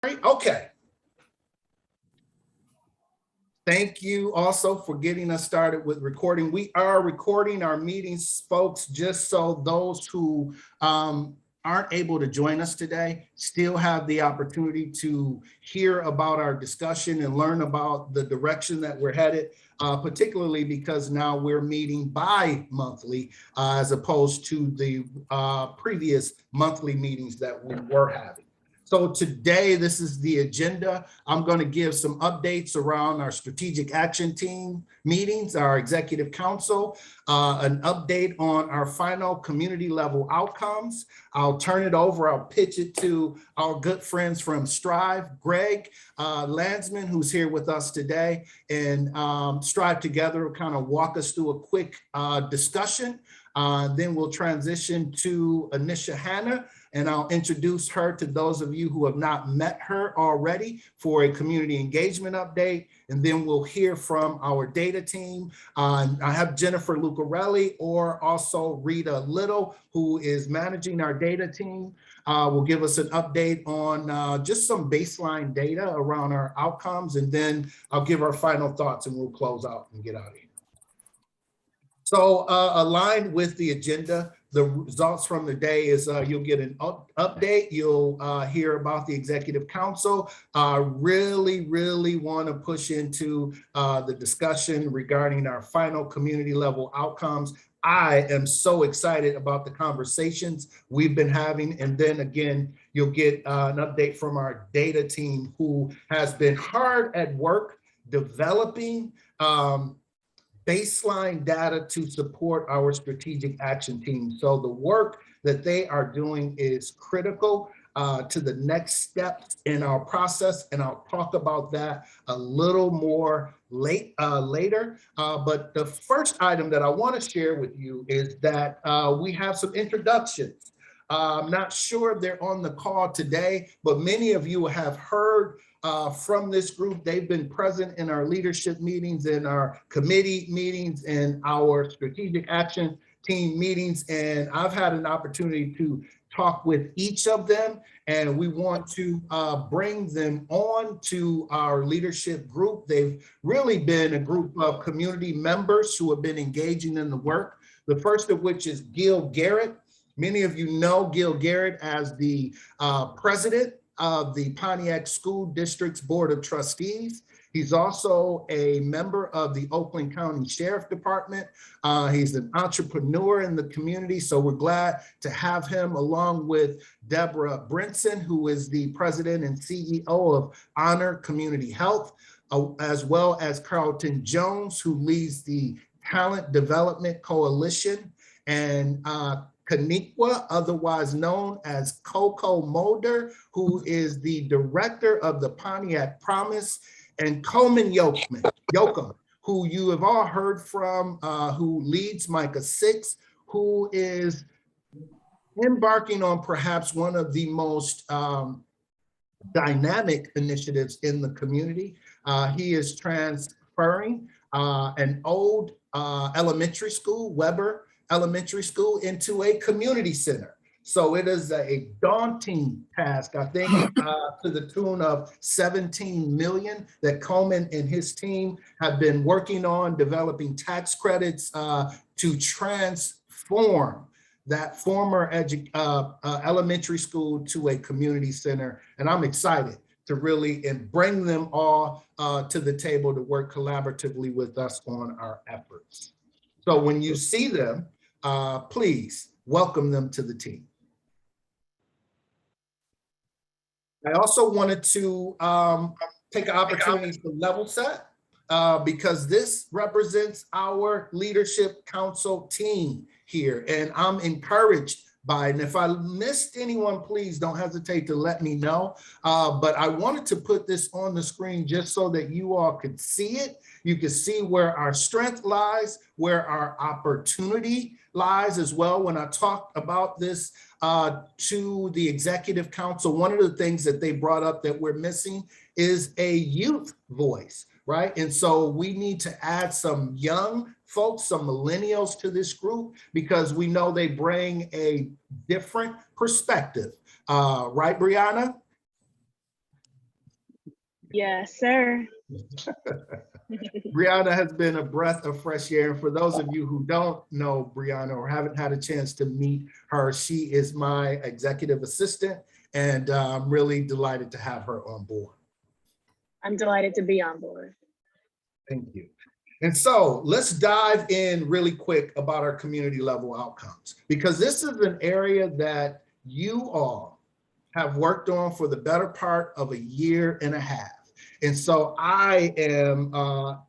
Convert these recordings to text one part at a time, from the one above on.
Right, okay. Thank you also for getting us started with recording. We are recording our meetings, folks, just so those who aren't able to join us today still have the opportunity to hear about our discussion and learn about the direction that we're headed, particularly because now we're meeting bi-monthly as opposed to the previous monthly meetings that we were having. So today, this is the agenda. I'm going to give some updates around our strategic action team meetings, our executive council, an update on our final community level outcomes. I'll turn it over. I'll pitch it to our good friends from Strive, Greg Landsman, who's here with us today, and Strive Together will kind of walk us through a quick discussion. Then we'll transition to Anisha Hanna, and I'll introduce her to those of you who have not met her already for a community engagement update. And then we'll hear from our data team. I have Jennifer Lucarelli or also Rita Little, who is managing our data team, will give us an update on just some baseline data around our outcomes. And then I'll give our final thoughts and we'll close out and get out of here. So aligned with the agenda, the results from the day is you'll get an update. You'll hear about the executive council. Really want to push into the discussion regarding our final community level outcomes. I am so excited about the conversations we've been having. And then again, you'll get an update from our data team who has been hard at work developing baseline data to support our strategic action team. So the work that they are doing is critical to the next steps in our process, and I'll talk about that a little more later. But the first item that I want to share with you is that we have some introductions. I'm not sure if they're on the call today, but many of you have heard from this group. They've been present in our leadership meetings, in our committee meetings, and our strategic action team meetings. And I've had an opportunity to talk with each of them, and we want to bring them on to our leadership group. They've really been a group of community members who have been engaging in the work. The first of which is Gil Garrett. Many of you know Gil Garrett as the president of the Pontiac School District's Board of Trustees. He's also a member of the Oakland County Sheriff Department. He's an entrepreneur in the community, so we're glad to have him along with Deborah Brinson, who is the president and CEO of Honor Community Health, as well as Carlton Jones, who leads the Talent Development Coalition, and Kaniqua, otherwise known as Coco Mulder, who is the director of the Pontiac Promise, and Coleman Yoakum, who you have all heard from, who leads Micah 6, who is embarking on perhaps one of the most dynamic initiatives in the community. He is transferring an old elementary school, Weber Elementary School, into a community center. So it is a daunting task, I think, to the tune of 17 million that Coleman and his team have been working on, developing tax credits to transform that former elementary school to a community center. And I'm excited to really bring them all to the table to work collaboratively with us on our efforts. So when you see them, please welcome them to the team. I also wanted to take an opportunity to level set because this represents our leadership council team here, and I'm encouraged by it. And if I missed anyone, please don't hesitate to let me know. But I wanted to put this on the screen just so that you all could see it. You can see where our strength lies, where our opportunity lies as well. When I talked about this to the executive council, one of the things that they brought up that we're missing is a youth voice, right? And so we need to add some young folks, some millennials to this group, because we know they bring a different perspective. Right, Brianna? Yes, sir. Brianna has been a breath of fresh air. And for those of you who don't know Brianna or haven't had a chance to meet her, she is my executive assistant, and I'm really delighted to have her on board. I'm delighted to be on board. Thank you. And so let's dive in really quick about our community level outcomes, because this is an area that you all have worked on for the better part of 1.5 years. And so I am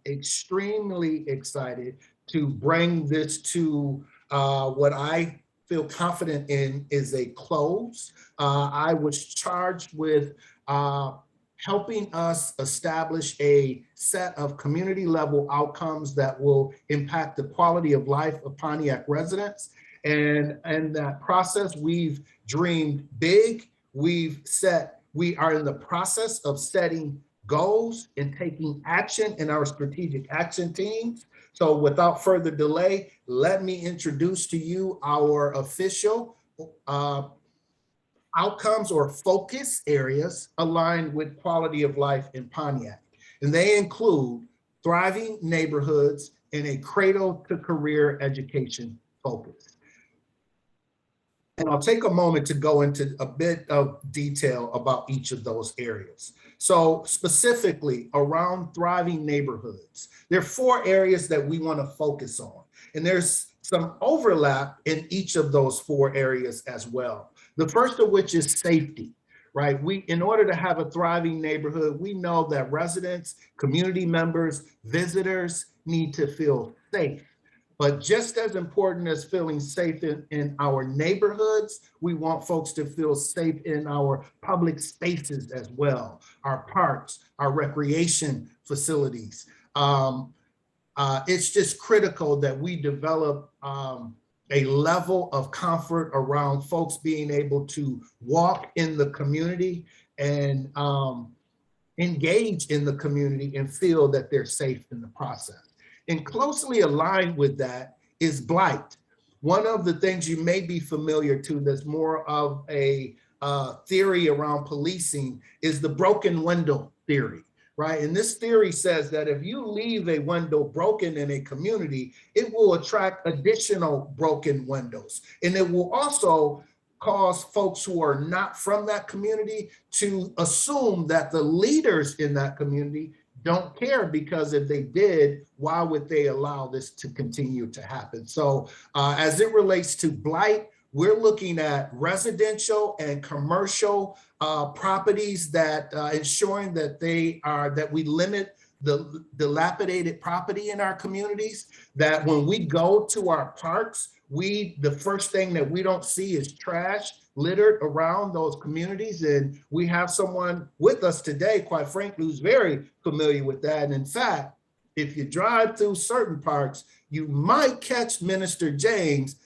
extremely excited to bring this to what I feel confident in is a close. I was charged with helping us establish a set of community level outcomes that will impact the quality of life of Pontiac residents. And in that process, we've dreamed big. We are in the process of setting goals and taking action in our strategic action teams. So without further delay, let me introduce to you our official outcomes or focus areas aligned with quality of life in Pontiac. And they include thriving neighborhoods and a cradle to career education focus. And I'll take a moment to go into a bit of detail about each of those areas. So specifically around thriving neighborhoods, there are 4 areas that we want to focus on. And there's some overlap in each of those 4 areas as well. The first of which is safety, right? In order to have a thriving neighborhood, we know that residents, community members, visitors need to feel safe. But just as important as feeling safe in our neighborhoods, we want folks to feel safe in our public spaces as well, our parks, our recreation facilities. It's just critical that we develop a level of comfort around folks being able to walk in the community and engage in the community and feel that they're safe in the process. And closely aligned with that is blight. One of the things you may be familiar to that's more of a theory around policing is the broken window theory, right? And this theory says that if you leave a window broken in a community, it will attract additional broken windows. And it will also cause folks who are not from that community to assume that the leaders in that community don't care, because if they did, why would they allow this to continue to happen? So as it relates to blight, we're looking at residential and commercial properties that ensuring that that we limit the dilapidated property in our communities, that when we go to our parks, the first thing that we don't see is trash littered around those communities. And we have someone with us today, quite frankly, who's very familiar with that. And in fact, if you drive through certain parks, you might catch Minister James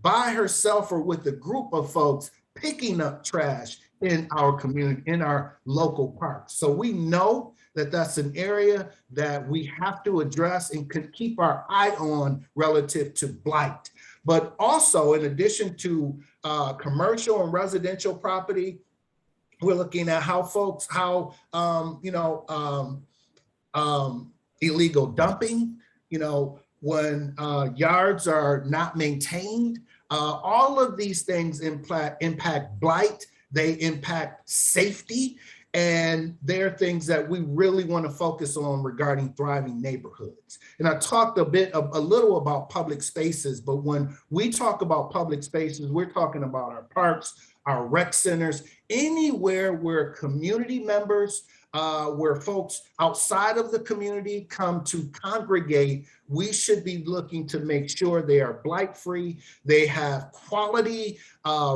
by herself or with a group of folks picking up trash in our community, in our local parks. So we know that that's an area that we have to address and can keep our eye on relative to blight. But also, in addition to commercial and residential property, we're looking at how illegal dumping, when yards are not maintained, all of these things impact blight, they impact safety, and they're things that we really want to focus on regarding thriving neighborhoods. And I talked a little about public spaces, but when we talk about public spaces, we're talking about our parks, our rec centers, anywhere where community members, where folks outside of the community come to congregate. We should be looking to make sure they are blight-free, they have quality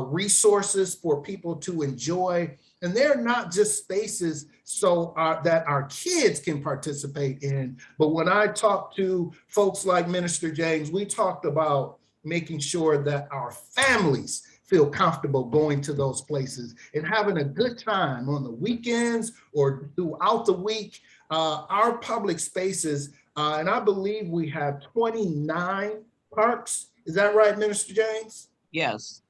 resources for people to enjoy, and they're not just spaces that our kids can participate in. But when I talk to folks like Minister James, we talked about making sure that our families feel comfortable going to those places and having a good time on the weekends or throughout the week. Our public spaces, and I believe we have 29 parks. Is that right, Minister James? Yes.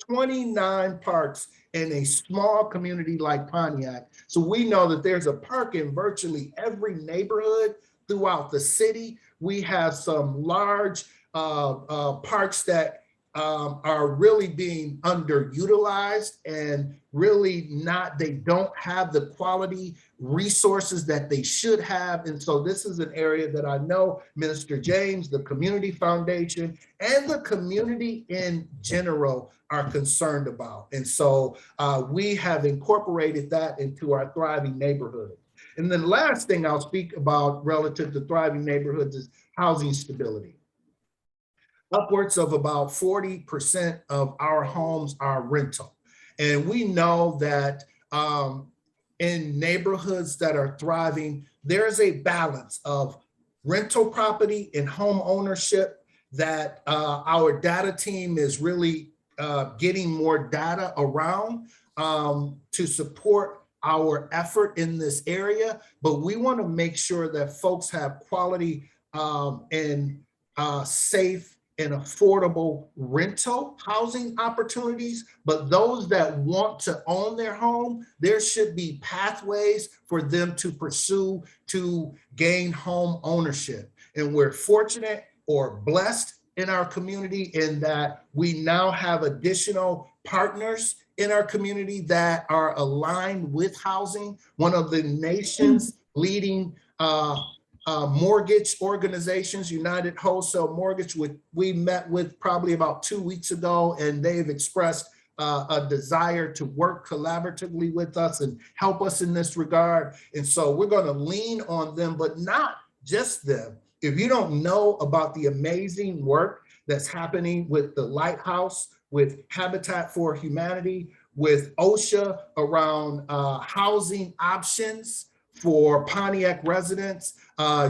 29 parks in a small community like Pontiac. So we know that there's a park in virtually every neighborhood throughout the city. We have some large parks that are really being underutilized and really they don't have the quality resources that they should have. And so this is an area that I know Minister James, the Community Foundation, and the community in general are concerned about. And so we have incorporated that into our thriving neighborhood. And then the last thing I'll speak about relative to thriving neighborhoods is housing stability. Upwards of about 40% of our homes are rental. And we know that in neighborhoods that are thriving, there's a balance of rental property and home ownership that our data team is really getting more data around to support our effort in this area. But we want to make sure that folks have quality and safe and affordable rental housing opportunities, but those that want to own their home, there should be pathways for them to pursue to gain home ownership. And we're fortunate or blessed in our community in that we now have additional partners in our community that are aligned with housing. One of the nation's leading mortgage organizations, United Wholesale Mortgage, we met with probably about 2 weeks ago, and they've expressed a desire to work collaboratively with us and help us in this regard. And so we're going to lean on them, but not just them. If you don't know about the amazing work that's happening with the Lighthouse, with Habitat for Humanity, with OSHA around housing options for Pontiac residents,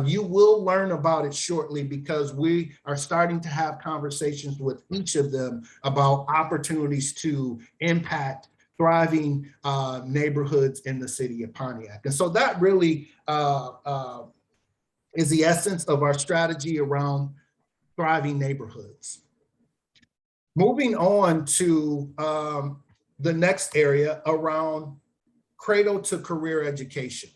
you will learn about it shortly because we are starting to have conversations with each of them about opportunities to impact thriving neighborhoods in the city of Pontiac. And so that really is the essence of our strategy around thriving neighborhoods. Moving on to the next area around cradle to career education.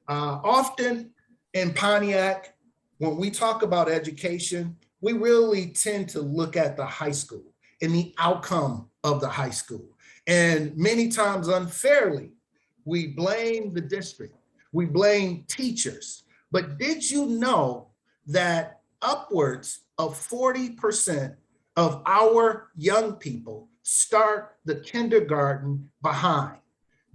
Often in Pontiac, when we talk about education, we really tend to look at the high school and the outcome of the high school. And many times unfairly, we blame the district, we blame teachers. But did you know that upwards of 40% of our young people start the kindergarten behind,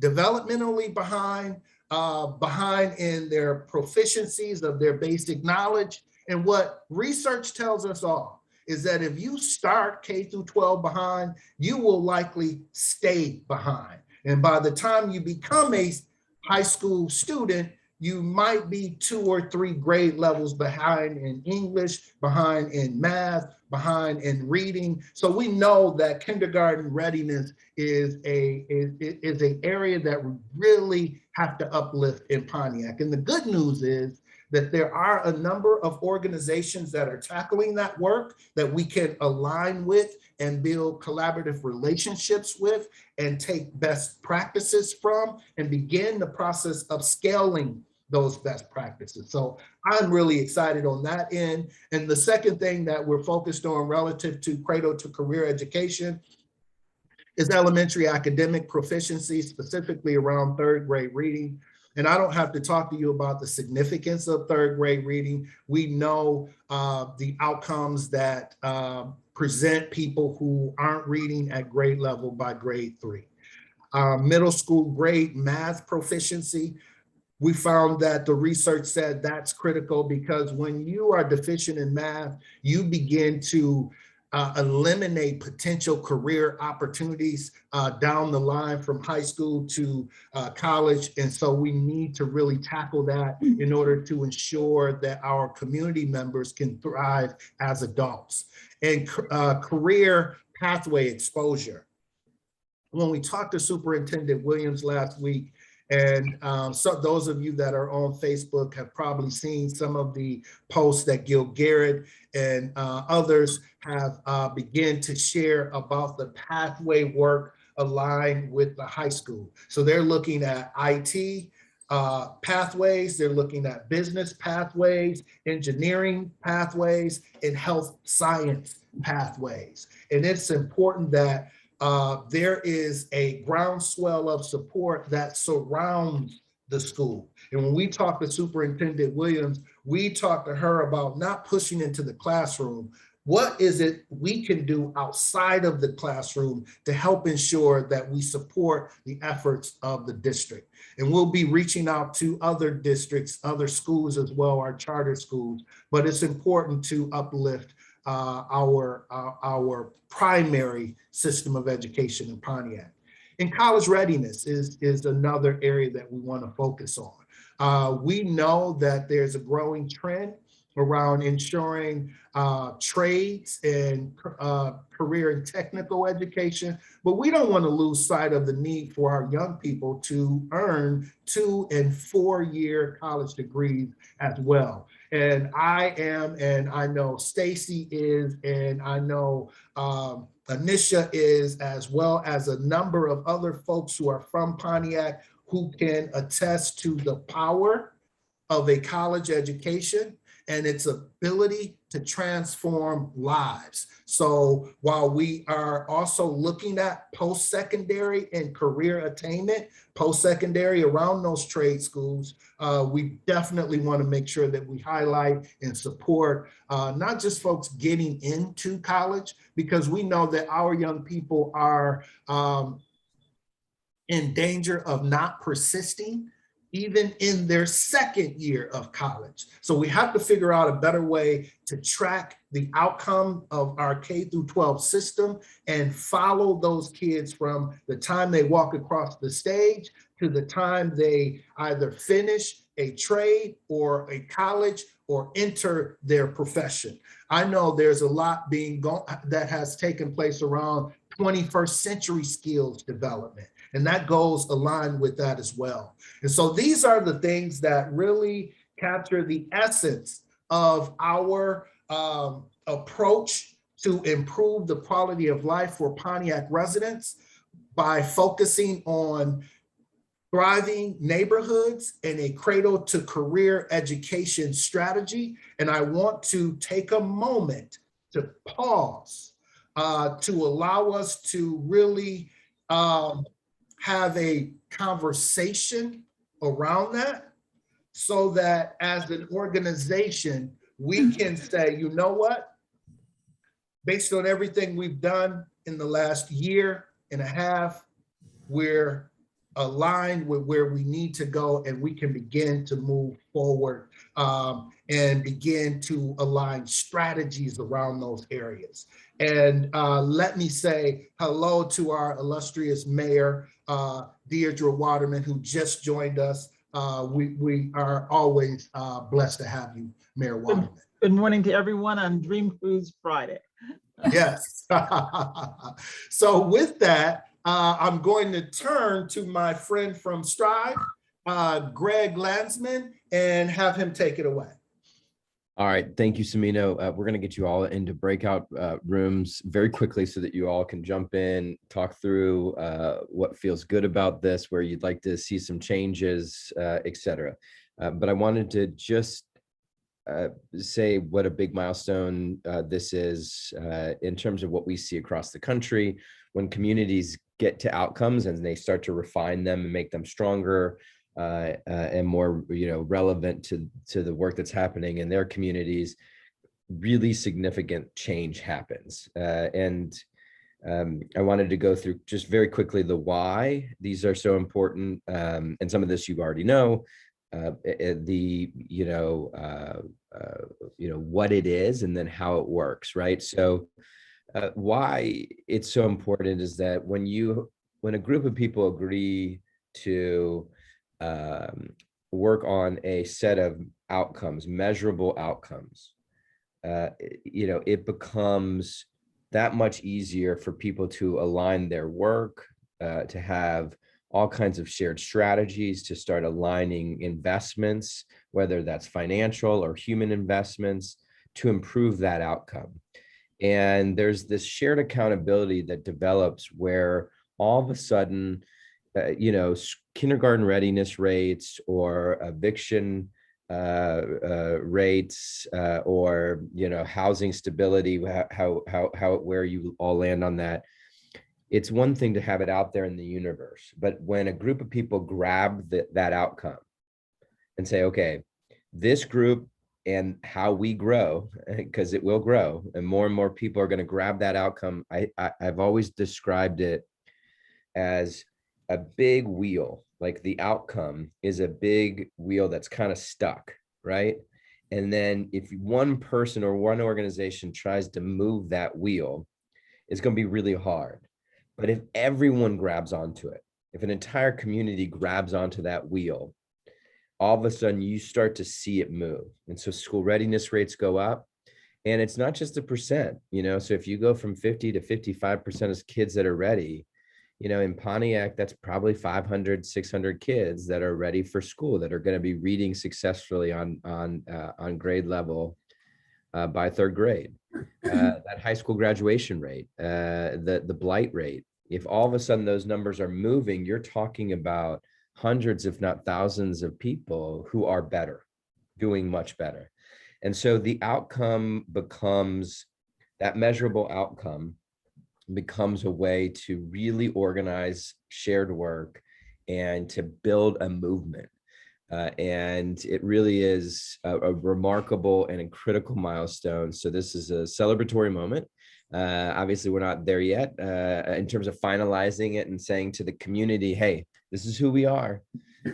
developmentally behind, behind in their proficiencies of their basic knowledge? And what research tells us all is that if you start K through 12 behind, you will likely stay behind. And by the time you become a high school student, you might be 2 or 3 grade levels behind in English, behind in math, behind in reading. So we know that kindergarten readiness is an area that we really have to uplift in Pontiac. And the good news is that there are a number of organizations that are tackling that work that we can align with and build collaborative relationships with and take best practices from and begin the process of scaling those best practices. So I'm really excited on that end. And the second thing that we're focused on relative to cradle to career education is elementary academic proficiency, specifically around 3rd grade reading. And I don't have to talk to you about the significance of 3rd grade reading. We know the outcomes that present people who aren't reading at grade level by grade 3. Middle school grade math proficiency, we found that the research said that's critical because when you are deficient in math, you begin to eliminate potential career opportunities down the line from high school to college. And so we need to really tackle that in order to ensure that our community members can thrive as adults. And career pathway exposure. When we talked to Superintendent Williams last week, and so those of you that are on Facebook have probably seen some of the posts that Gil Garrett and others have begun to share about the pathway work align with the high school. So they're looking at IT pathways, they're looking at business pathways, engineering pathways, and health science pathways. And it's important that there is a groundswell of support that surrounds the school. And when we talk to Superintendent Williams, we talk to her about not pushing into the classroom. What is it we can do outside of the classroom to help ensure that we support the efforts of the district? And we'll be reaching out to other districts, other schools as well, our charter schools, but it's important to uplift our primary system of education in Pontiac. And college readiness is another area that we want to focus on. We know that there's a growing trend around ensuring trades and career and technical education, but we don't want to lose sight of the need for our young people to earn 2- and 4-year college degrees as well. And I am, and I know Stacy is, and I know Anisha is, as well as a number of other folks who are from Pontiac who can attest to the power of a college education and its ability to transform lives. So while we are also looking at post-secondary and career attainment, post-secondary around those trade schools, we definitely want to make sure that we highlight and support not just folks getting into college, because we know that our young people are in danger of not persisting even in their second year of college. So we have to figure out a better way to track the outcome of our K-12 system and follow those kids from the time they walk across the stage to the time they either finish a trade or a college or enter their profession. I know there's a lot that has taken place around 21st century skills development, and that goes aligned with that as well. And so these are the things that really capture the essence of our approach to improve the quality of life for Pontiac residents by focusing on thriving neighborhoods and a cradle to career education strategy. And I want to take a moment to pause to allow us to really have a conversation around that, so that as an organization, we can say, you know what, based on everything we've done in the last year and a half, we're aligned with where we need to go, and we can begin to move forward and begin to align strategies around those areas. And let me say hello to our illustrious mayor, Deirdre Waterman, who just joined us. We are always blessed to have you, Mayor Waterman. Good morning to everyone on Dream Cruise Friday. Yes. So with that, I'm going to turn to my friend from Strive, Greg Landsman, and have him take it away. All right, thank you, Samino. We're going to get you all into breakout rooms very quickly so that you all can jump in, talk through what feels good about this, where you'd like to see some changes, etc. But I wanted to just say what a big milestone this is in terms of what we see across the country when communities get to outcomes and they start to refine them and make them stronger and more, relevant to the work that's happening in their communities. Really significant change happens. And I wanted to go through just very quickly the why these are so important. And some of this you already know. What it is and then how it works, right? So why it's so important is that when a group of people agree to work on a set of outcomes, measurable outcomes, it becomes that much easier for people to align their work, to have all kinds of shared strategies, to start aligning investments, whether that's financial or human investments, to improve that outcome. And there's this shared accountability that develops where all of a sudden, kindergarten readiness rates or eviction rates or housing stability, where you all land on that. It's one thing to have it out there in the universe, but when a group of people grab that outcome and say, okay, this group and how we grow, because it will grow and more people are going to grab that outcome. I've always described it as a big wheel. Like the outcome is a big wheel that's kind of stuck, right? And then if one person or one organization tries to move that wheel, it's going to be really hard. But if everyone grabs onto it, if an entire community grabs onto that wheel, all of a sudden you start to see it move. And so school readiness rates go up. And it's not just a percent, so if you go from 50 to 55% of kids that are ready, in Pontiac, that's probably 500, 600 kids that are ready for school, that are going to be reading successfully on grade level by third grade. That high school graduation rate, the blight rate, if all of a sudden those numbers are moving, you're talking about hundreds, if not thousands of people who are better, doing much better. And so the outcome becomes, that measurable outcome becomes a way to really organize shared work and to build a movement. And it really is a remarkable and a critical milestone. So this is a celebratory moment. Obviously, we're not there yet in terms of finalizing it and saying to the community, hey, this is who we are.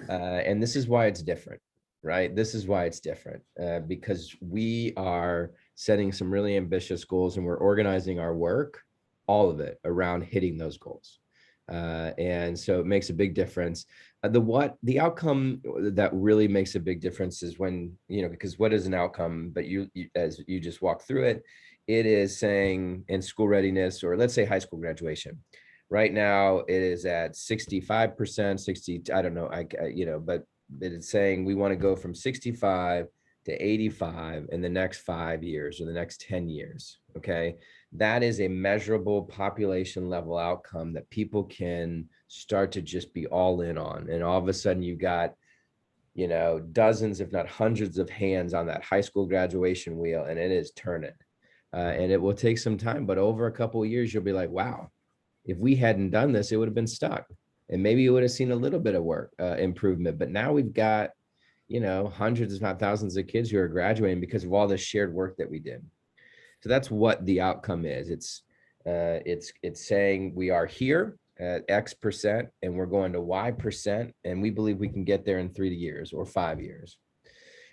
And this is why it's different, right? This is why it's different because we are setting some really ambitious goals and we're organizing our work, all of it, around hitting those goals. And so it makes a big difference. The outcome that really makes a big difference is when, because what is an outcome, but you as you just walk through it, it is saying in school readiness, or let's say high school graduation. Right now it is at 65%, 60, I don't know, but it's saying we want to go from 65 to 85 in the next 5 years or the next 10 years. Okay. That is a measurable population level outcome that people can start to just be all in on. And all of a sudden you got, dozens, if not hundreds of hands on that high school graduation wheel, and it is turning. And it will take some time, but over a couple of years, you'll be like, wow, if we hadn't done this, it would have been stuck. And maybe you would have seen a little bit of work improvement, but now we've got, hundreds, if not thousands of kids who are graduating because of all the shared work that we did. So that's what the outcome is. It's saying we are here at X percent and we're going to Y percent, and we believe we can get there in 3 years or 5 years.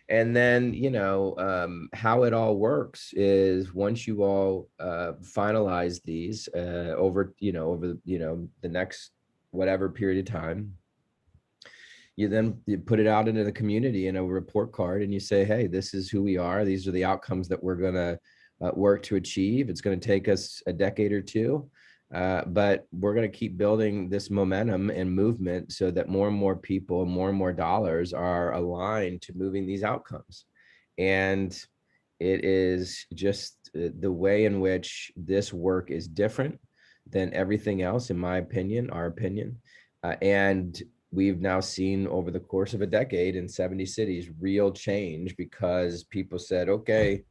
And then, how it all works is once you all finalize these over the next whatever period of time, you put it out into the community in a report card and you say, hey, this is who we are. These are the outcomes that we're going to work to achieve. It's going to take us a decade or two, but we're going to keep building this momentum and movement so that more and more people and more dollars are aligned to moving these outcomes. And it is just the way in which this work is different than everything else, in my opinion, our opinion. And we've now seen over the course of a decade in 70 cities, real change because people said, okay,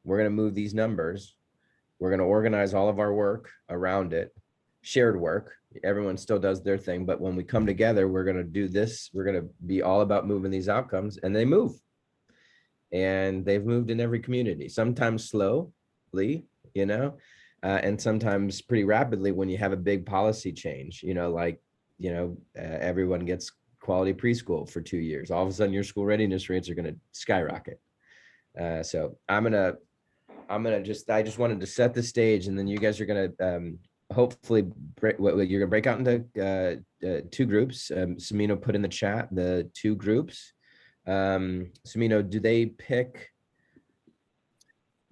we're going to move these numbers. We're going to organize all of our work around it, shared work. Everyone still does their thing, but when we come together, we're going to do this. We're going to be all about moving these outcomes, and they move. And they've moved in every community, sometimes slowly, and sometimes pretty rapidly when you have a big policy change, everyone gets quality preschool for 2 years. All of a sudden your school readiness rates are going to skyrocket. So I just wanted to set the stage, and then you guys are going to hopefully you're going to break out into 2 groups. Samino put in the chat the 2 groups. Samino, do they pick?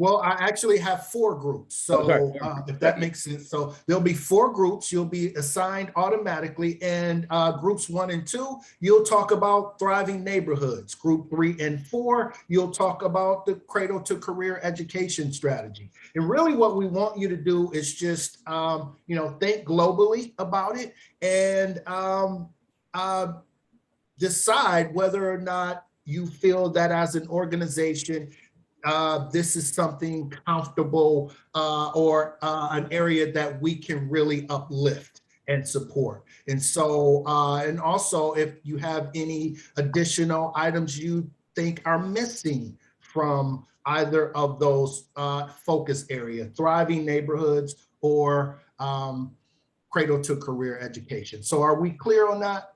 Well, I actually have 4 groups. Oh, sorry, So 4 if that makes sense. So there'll be 4 groups. You'll be assigned automatically. And groups 1 and 2, you'll talk about thriving neighborhoods. Group 3 and 4, you'll talk about the cradle to career education strategy. And really what we want you to do is just, think globally about it and decide whether or not you feel that as an organization, this is something comfortable or an area that we can really uplift and support. And so, and also if you have any additional items you think are missing from either of those focus area, thriving neighborhoods or cradle to career education. So are we clear on that?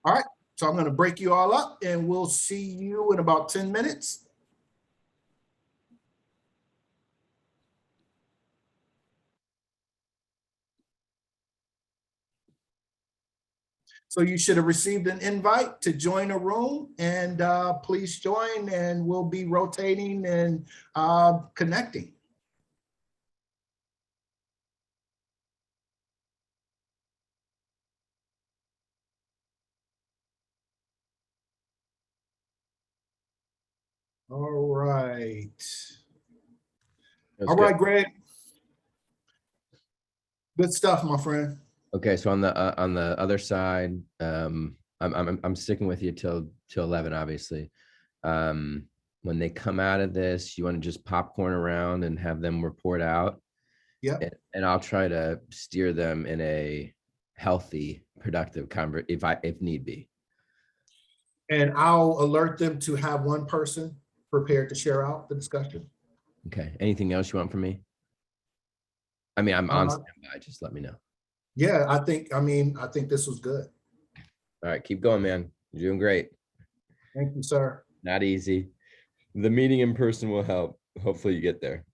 All right, so I'm going to break you all up and we'll see you in about 10 minutes. So you should have received an invite to join a room and please join and we'll be rotating and connecting. All right. That's All good. right, Greg. Good stuff, my friend. Okay, so on the other side, I'm sticking with you till 11, obviously. When they come out of this, you want to just popcorn around and have them report out. Yeah. And I'll try to steer them in a healthy, productive conversation if need be. And I'll alert them to have one person prepared to share out the discussion. Okay. Anything else you want from me? I mean, I'm on standby. Just let me know. Yeah, I think this was good. All right, keep going, man. You're doing great. Thank you, sir. Not easy. The meeting in person will help. Hopefully you get there.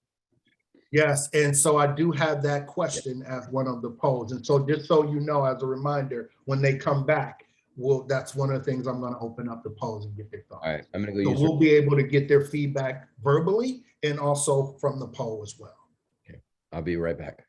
Yes, and so I do have that question as one of the polls. And so just so you know, as a reminder, when they come back, that's one of the things I'm going to open up the polls and get their thoughts. All right, I'm gonna go So use. we'll be able to get their feedback verbally and also from the poll as well. Okay, I'll be right back.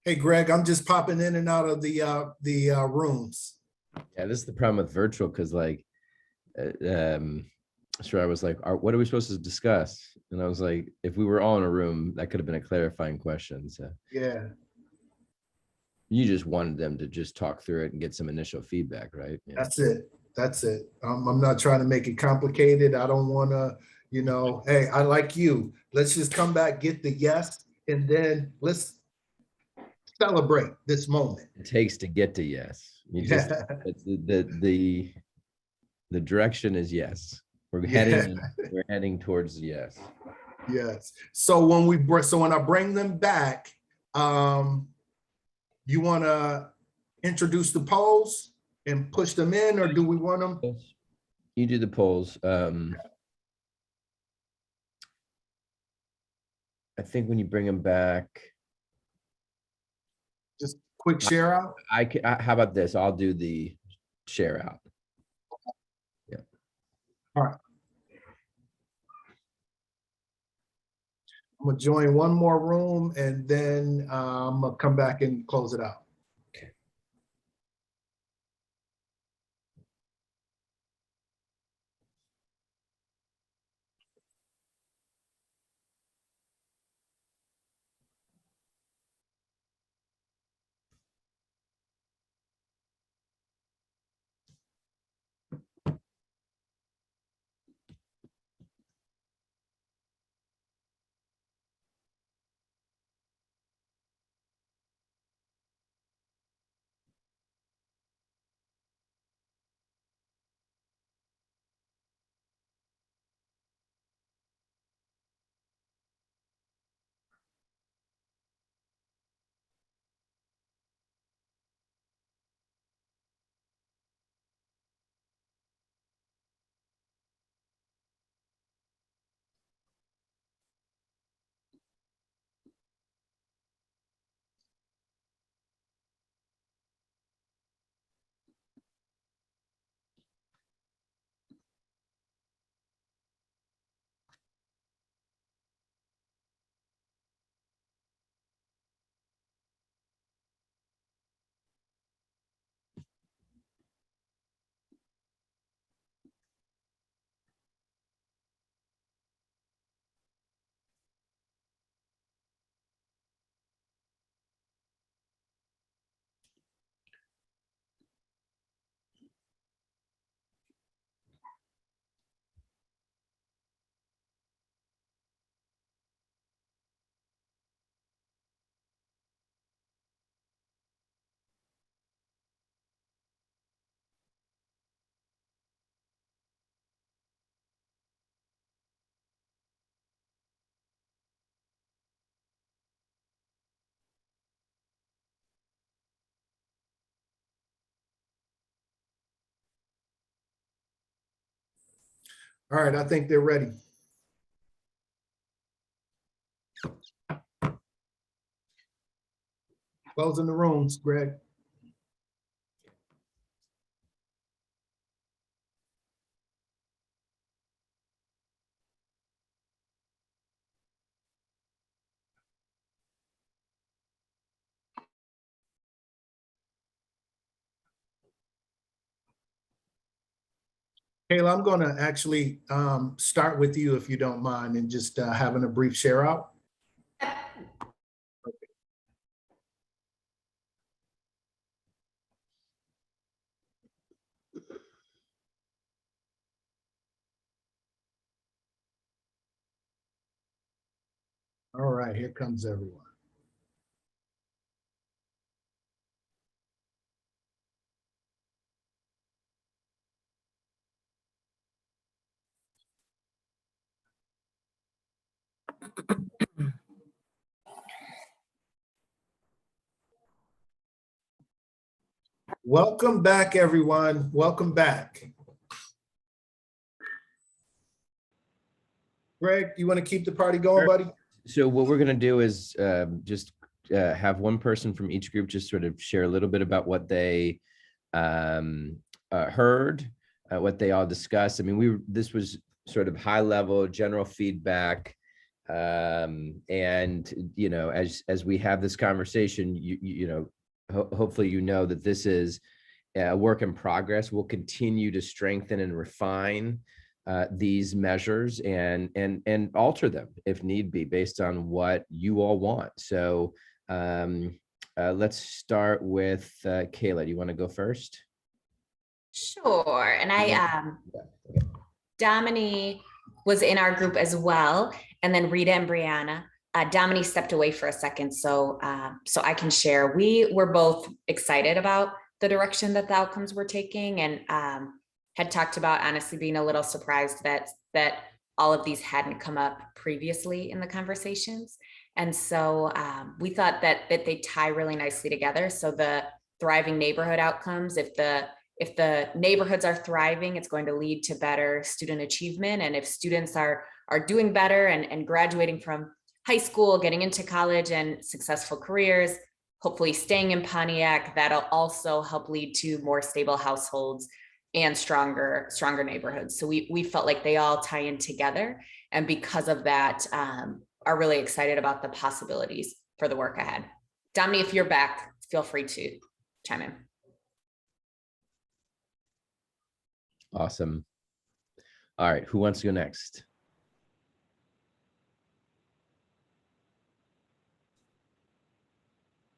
Hey, Greg, I'm just popping in and out of the rooms. Yeah, this is the problem with virtual because like, sure, I was like, what are we supposed to discuss? And I was like, if we were all in a room, that could have been a clarifying question. So Yeah, you just wanted them to just talk through it and get some initial feedback, right? Yeah. that's it. That's it. I'm not trying to make it complicated. I don't want to, hey, I like you. Let's just come back, get the yes, and then let's celebrate this moment. It takes to get to yes. You just Yeah. it's the direction is yes. We're Yeah. heading towards yes. Yes. So when I bring them back, you want to introduce the polls and push them in, or do we want them? You do the polls. I think when you bring them back, Just quick share out? how about this? I'll do the share out. Yeah. All right. I'm gonna join one more room and then I'm gonna come back and close it out. All right, I think they're ready. Closing the rooms, Greg. Kayla, I'm gonna actually start with you if you don't mind and just having a brief share out. All right, here comes everyone. Welcome back, everyone. Welcome back. Greg, you want to keep the party going, buddy? So what we're gonna do is just have one person from each group just sort of share a little bit about what they heard, what they all discussed. I mean, this was sort of high level general feedback. And, you know, as we have this conversation, hopefully, you know, that this is a work in progress. We'll continue to strengthen and refine these measures and alter them if need be based on what you all want. So let's start with Kayla. Do you want to go first? Sure. And Yeah. Dominique was in our group as well. And then Rita and Brianna. Dominique stepped away for a second, so I can share. We were both excited about the direction that the outcomes were taking, and had talked about honestly being a little surprised that all of these hadn't come up previously in the conversations. And so we thought that they tie really nicely together. So the thriving neighborhood outcomes, if the neighborhoods are thriving, it's going to lead to better student achievement. And if students are doing better and graduating from high school, getting into college and successful careers, hopefully staying in Pontiac, that'll also help lead to more stable households and stronger neighborhoods. So we felt like they all tie in together. And because of that, are really excited about the possibilities for the work ahead. Dominique, if you're back, feel free to chime in. Awesome. All right, who wants to go next?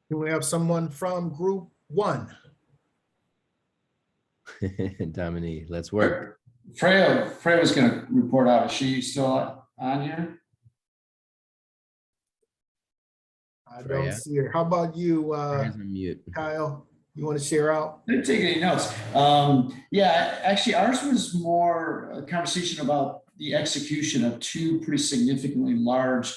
Do we have someone from group 1? Dominique, let's work. Freya was going to report out. Is she still on here? I Freya. don't see her. How about you, Freya's on mute. Kyle? You want to share out? I didn't take any notes. Yeah, actually, ours was more a conversation about the execution of two pretty significantly large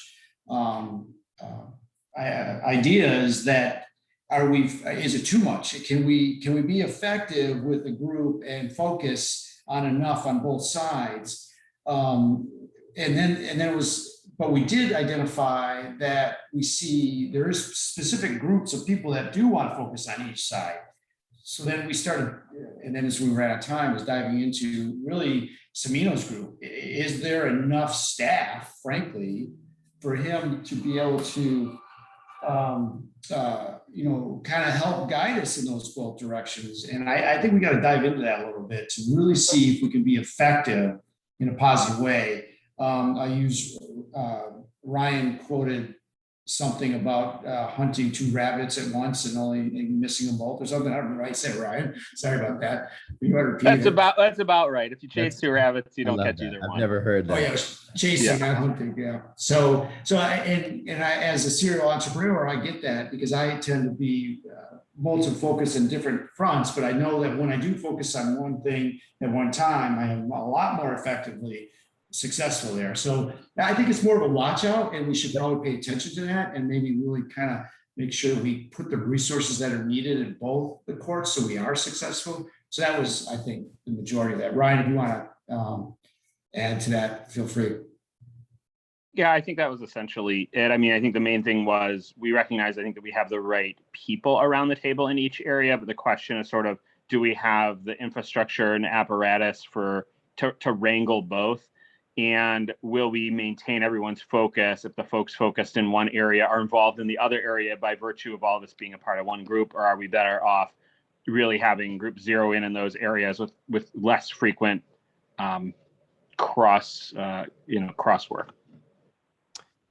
ideas. That is it too much? Can we be effective with the group and focus on enough on both sides? And then it was. But we did identify that we see there is specific groups of people that do want to focus on each side. So then we started, and then as we ran out of time, was diving into really Semino's group. Is there enough staff, frankly, for him to be able to, kind of help guide us in those both directions? And I think we got to dive into that a little bit to really see if we can be effective in a positive way. I use Ryan quoted something about hunting 2 rabbits at once and only missing them both or something. I don't know. I said Ryan. Sorry about that. You want to repeat That's about right. If you chase 2 rabbits, you don't catch either one. I've never heard that. Oh yeah, chasing, not hunting. Yeah. So I as a serial entrepreneur, I get that because I tend to be multi focus in different fronts. But I know that when I do focus on one thing at one time, I am a lot more effectively successful there. So I think it's more of a watch out, and we should probably pay attention to that and maybe really kind of make sure we put the resources that are needed in both the courts so we are successful. So that was, I think, the majority of that. Ryan, if you want to add to that, feel free. Yeah, I think that was essentially it. I mean, I think the main thing was we recognize, I think, that we have the right people around the table in each area, but the question is sort of, do we have the infrastructure and apparatus to wrangle both? And will we maintain everyone's focus if the folks focused in one area are involved in the other area by virtue of all of us being a part of one group? Or are we better off really having group zero in those areas with less frequent crosswork?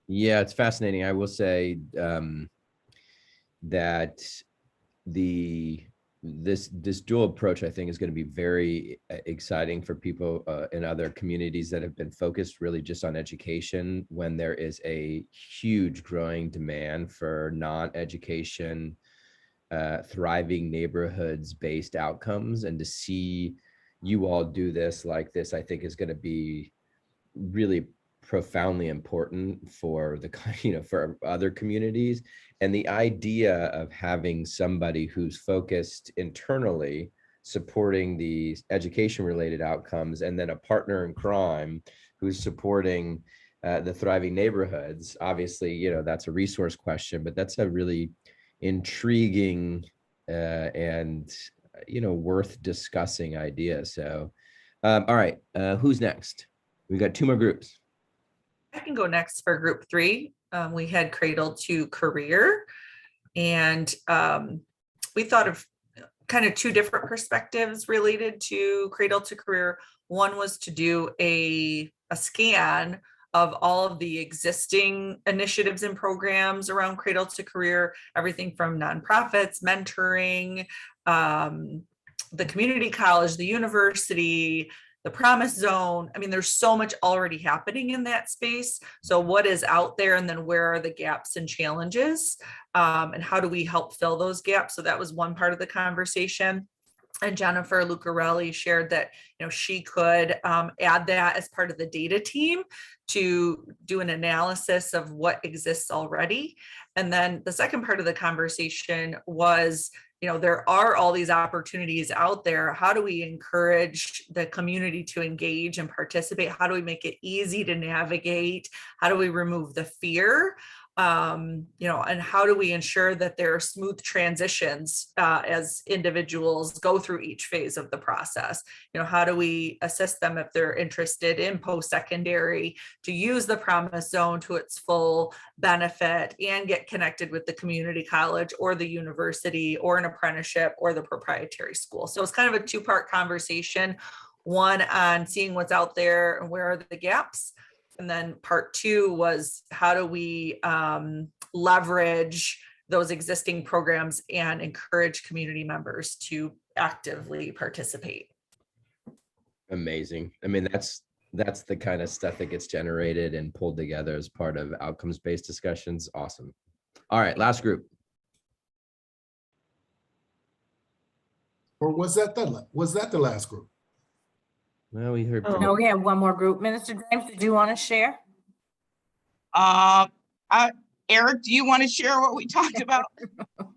Yeah, it's fascinating. I will say that this dual approach, I think, is going to be very exciting for people in other communities that have been focused really just on education, when there is a huge growing demand for non-education, thriving neighborhoods based outcomes. And to see you all do this like this, I think, is going to be really profoundly important for for other communities. And the idea of having somebody who's focused internally supporting the education related outcomes, and then a partner in crime who's supporting the thriving neighborhoods, obviously, that's a resource question, but that's a really intriguing and worth discussing idea. So all right, who's next? We've got 2 more groups. can go next for group 3. We had Cradle to Career, and we thought of kind of 2 different perspectives related to Cradle to Career. One was to do a scan of all of the existing initiatives and programs around Cradle to Career, everything from nonprofits, mentoring, the community college, the university, the Promise Zone. I mean, there's so much already happening in that space. So what is out there, and then where are the gaps and challenges, and how do we help fill those gaps? So that was one part of the conversation. And Jennifer Lucarelli shared that, she could add that as part of the data team to do an analysis of what exists already. And then the second part of the conversation was, there are all these opportunities out there. How do we encourage the community to engage and participate? How do we make it easy to navigate? How do we remove the fear? And how do we ensure that there are smooth transitions as individuals go through each phase of the process? How do we assist them if they're interested in post-secondary to use the Promise Zone to its full benefit and get connected with the community college or the university or an apprenticeship or the proprietary school? So it's kind of a 2-part conversation, one on seeing what's out there and where are the gaps. And then part 2 was how do we leverage those existing programs and encourage community members to actively participate. Amazing. I mean, that's the kind of stuff that gets generated and pulled together as part of outcomes-based discussions. Awesome. All right, last group. Or was that the last group? Well, we heard. No, we have one more group. Minister James, did you want to share? Eric, do you want to share what we talked about?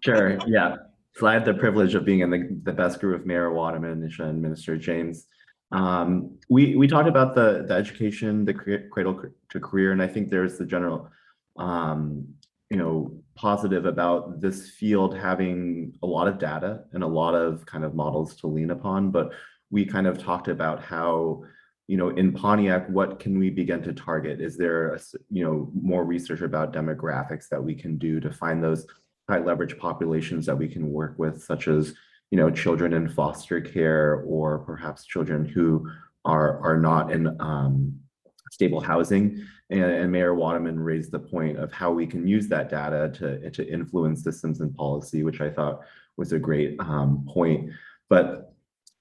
Sure, yeah. So I had the privilege of being in the best group of Mayor Waterman and Minister James. We talked about the education, the Cradle to Career, and I think there's the general, positive about this field having a lot of data and a lot of kind of models to lean upon. But we kind of talked about how, in Pontiac, what can we begin to target? Is there, more research about demographics that we can do to find those high leverage populations that we can work with, such as, children in foster care, or perhaps children who are not in stable housing. And Mayor Waterman raised the point of how we can use that data to influence systems and policy, which I thought was a great point. But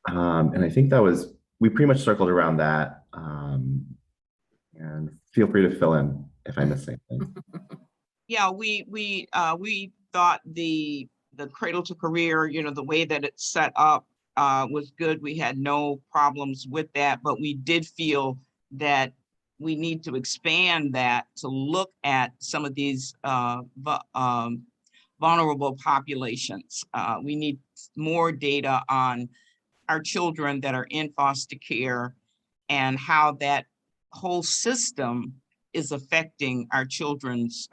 and I think we pretty much circled around that. And feel free to fill in if I miss anything. Yeah, we thought the Cradle to Career, the way that it's set up was good. We had no problems with that, but we did feel that we need to expand that to look at some of these vulnerable populations. We need more data on our children that are in foster care and how that whole system is affecting our children's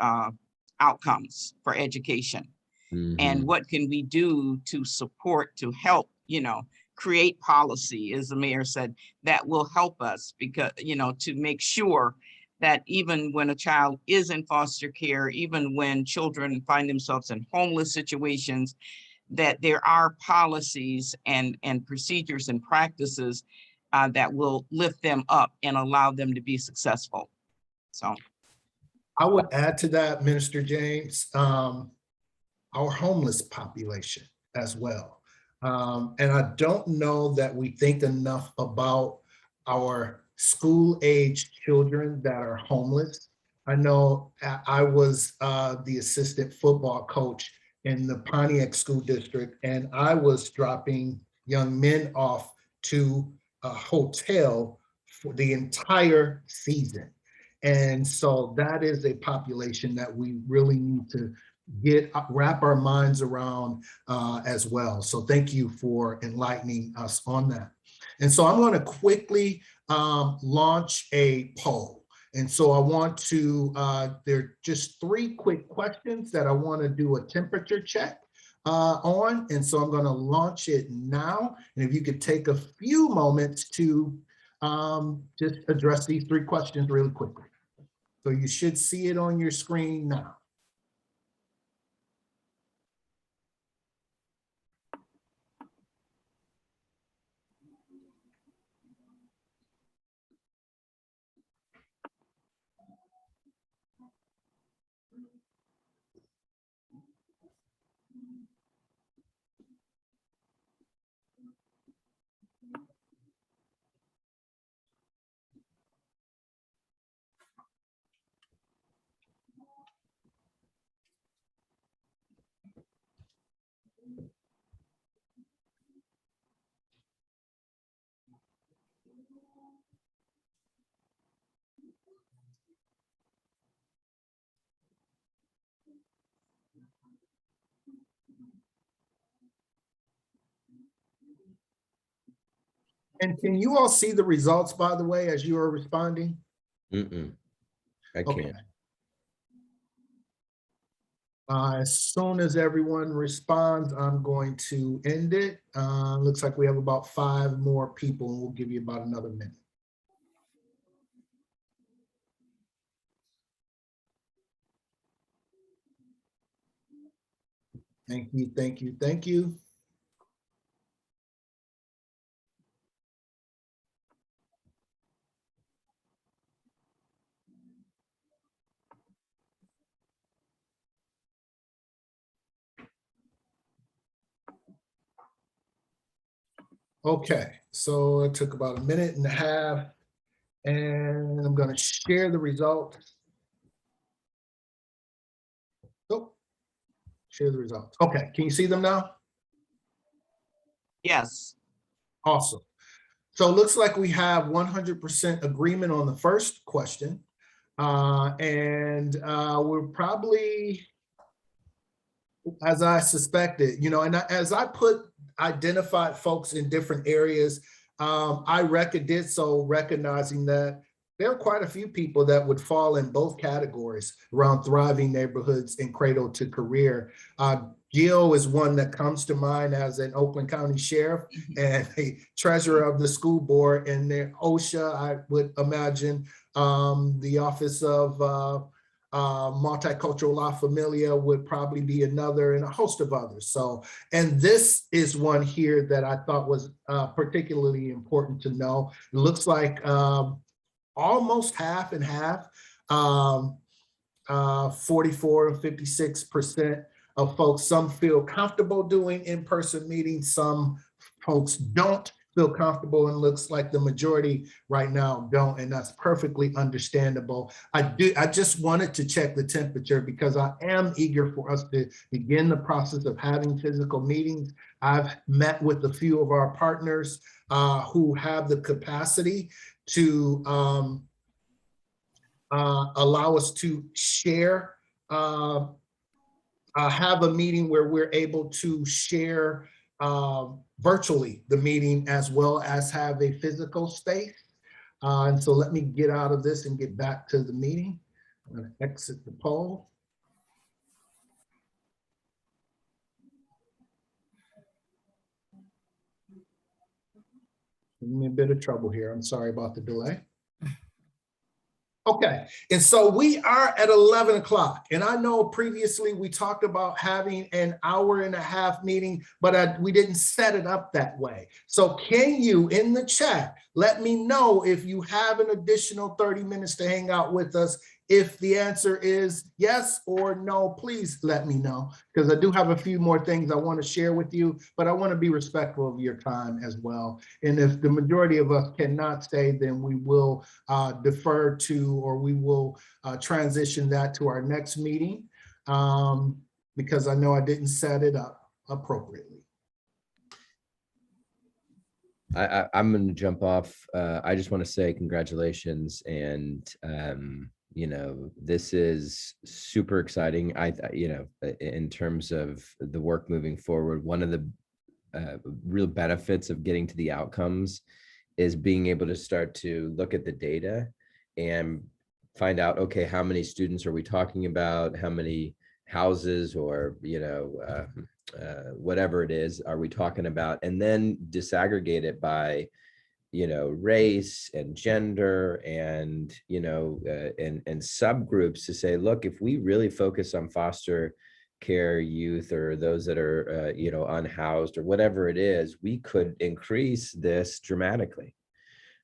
outcomes for education. Mm-hmm. And what can we do to support, to help, create policy, as the mayor said, that will help us, because, to make sure that even when a child is in foster care, even when children find themselves in homeless situations, that there are policies and procedures and practices that will lift them up and allow them to be successful. So I would add to that, Minister James, our homeless population as well. And I don't know that we think enough about our school-age children that are homeless. I know I was the assistant football coach in the Pontiac School District, and I was dropping young men off to a hotel for the entire season. And so that is a population that we really need to wrap our minds around as well. So thank you for enlightening us on that. And so I'm going to quickly launch a poll. And so I want to, there are just 3 quick questions that I want to do a temperature check on. And so I'm going to launch it now. And if you could take a few moments to just address these 3 questions really quickly. So you should see it on your screen now. And can you all see the results, by the way, as you are responding? I Okay. can't. As soon as everyone responds, I'm going to end it. Looks like we have about 5 more people, and we'll give you about another minute. Thank you, thank you, thank you. Okay, so it took about 1.5 minutes, and I'm going to share the results. Oh, share the results. Okay, can you see them now? Yes. Awesome. So it looks like we have 100% agreement on the first question. We're probably, as I suspected, you know, and as I identified folks in different areas, I did so recognizing that there are quite a few people that would fall in both categories around thriving neighborhoods and cradle to career. Gil is one that comes to mind as an Oakland County Sheriff and a treasurer of the school board, and then OSHA, I would imagine, the Office of Multicultural La Familia would probably be another, and a host of others. So, and this is one here that I thought was particularly important to know. It looks like almost half and half, 44 and 56% of folks. Some feel comfortable doing in-person meetings, some folks don't feel comfortable, and looks like the majority right now don't, and that's perfectly understandable. I just wanted to check the temperature because I am eager for us to begin the process of having physical meetings. I've met with a few of our partners who have the capacity to allow us to share, have a meeting where we're able to share virtually the meeting as well as have a physical space. And so let me get out of this and get back to the meeting. I'm going to exit the poll. Give me a bit of trouble here. I'm sorry about the delay. Okay, and so we are at 11 o'clock, and I know previously we talked about having an 1.5-hour meeting, but we didn't set it up that way. So can you, in the chat, let me know if you have an additional 30 minutes to hang out with us? If the answer is yes or no, please let me know, because I do have a few more things I want to share with you, but I want to be respectful of your time as well. And if the majority of us cannot stay, then we will defer to, or we will transition that to our next meeting, because I know I didn't set it up appropriately. I'm going to jump off. I just want to say congratulations, and you know, this is super exciting. You know, in terms of the work moving forward, one of the real benefits of getting to the outcomes is being able to start to look at the data and find out, okay, how many students are we talking about? How many houses, or, you know, whatever it is, are we talking about? And then disaggregate it by, you know, race and gender and, you know, and subgroups to say, look, if we really focus on foster care youth or those that are, you know, unhoused or whatever it is, we could increase this dramatically.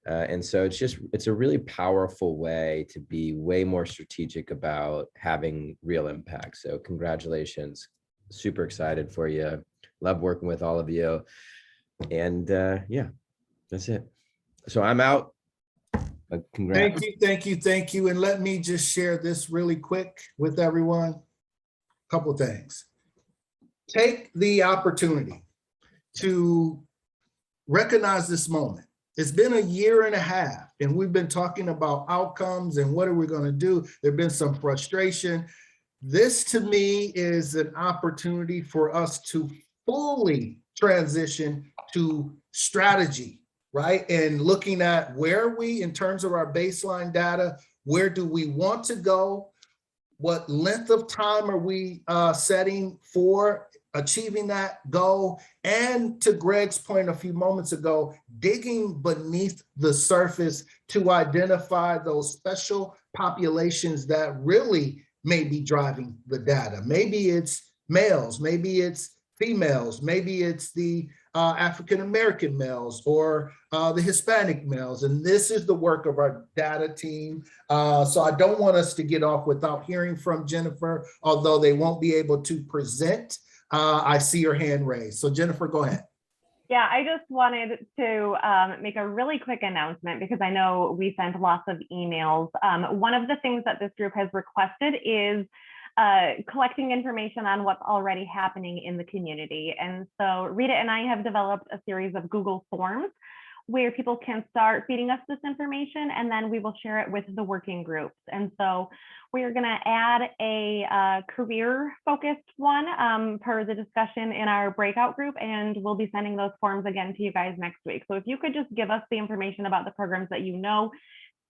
And so it's a really powerful way to be way more strategic about having real impact. So congratulations, super excited for you. Love working with all of you. And yeah, that's it. So I'm out. Congrats. Thank you. And let me just share this really quick with everyone. Couple things. Take the opportunity to recognize this moment. It's been a year and a half, and we've been talking about outcomes and what are we going to do. There's been some frustration. This, to me, is an opportunity for us to fully transition to strategy, right? And looking at where we, in terms of our baseline data, where do we want to go? What length of time are we setting for achieving that goal? And to Greg's point a few moments ago, digging beneath the surface to identify those special populations that really may be driving the data. Maybe it's males, maybe it's females, maybe it's the African-American males or the Hispanic males. And this is the work of our data team. So I don't want us to get off without hearing from Jennifer, although they won't be able to present. I see your hand raised. So Jennifer, go ahead. Yeah, I just wanted to make a really quick announcement because I know we sent lots of emails. One of the things that this group has requested is collecting information on what's already happening in the community. And so Rita and I have developed a series of Google Forms where people can start feeding us this information, and then we will share it with the working groups. And so we are going to add a career-focused one per the discussion in our breakout group, and we'll be sending those forms again to you guys next week. So if you could just give us the information about the programs that you know,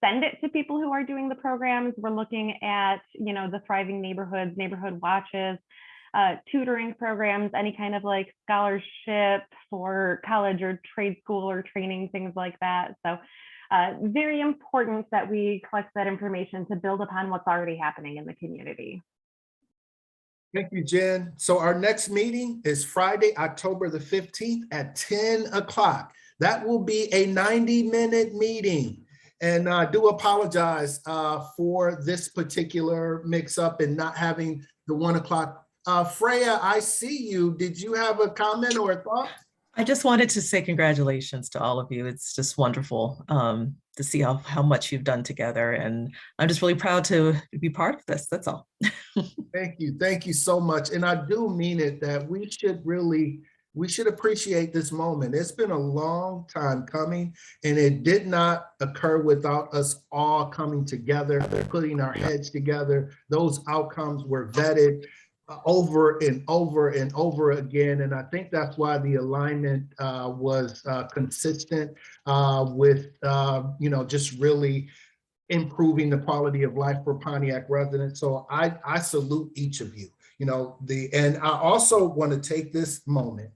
send it to people who are doing the programs. We're looking at, you know, the Thriving Neighborhoods, neighborhood watches, tutoring programs, any kind of like scholarship for college or trade school or training, things like that. So very important that we collect that information to build upon what's already happening in the community. Thank you, Jen. So our next meeting is Friday, October the 15th at 10 o'clock. That will be a 90-minute meeting. And I do apologize for this particular mix-up and not having the 1 o'clock. Freya, I see you. Did you have a comment or a thought? I just wanted to say congratulations to all of you. It's just wonderful to see how much you've done together. And I'm just really proud to be part of this. That's all. Thank you. Thank you so much. And I do mean it that we should appreciate this moment. It's been a long time coming, and it did not occur without us all coming together, putting our heads together. Those outcomes were vetted over and over and over again. And I think that's why the alignment was consistent with, you know, just really improving the quality of life for Pontiac residents. So I salute each of you, you know, and I also want to take this moment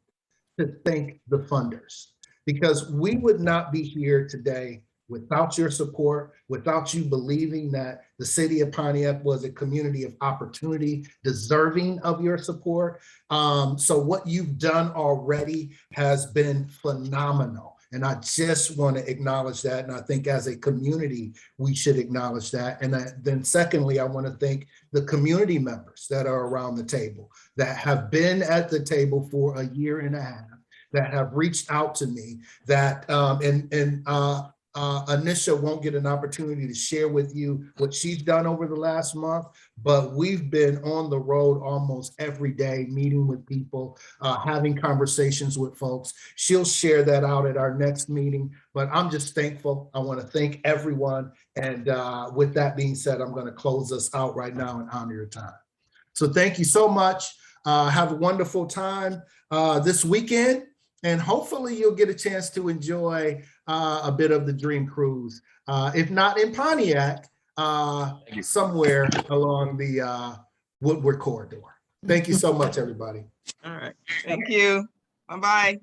to thank the funders, because we would not be here today without your support, without you believing that the city of Pontiac was a community of opportunity deserving of your support. So what you've done already has been phenomenal. And I just want to acknowledge that. And I think as a community, we should acknowledge that. And then secondly, I want to thank the community members that are around the table, that have been at the table for a year and a half, that have reached out to me, that Anisha won't get an opportunity to share with you what she's done over the last month, but we've been on the road almost every day, meeting with people, having conversations with folks. She'll share that out at our next meeting, but I'm just thankful. I want to thank everyone. And with that being said, I'm going to close us out right now and honor your time. So thank you so much. Have a wonderful time this weekend. And hopefully you'll get a chance to enjoy a bit of the Dream Cruise, if not in Pontiac, somewhere along the Woodward corridor. Thank you so much, everybody. All right. Thank you. Bye-bye.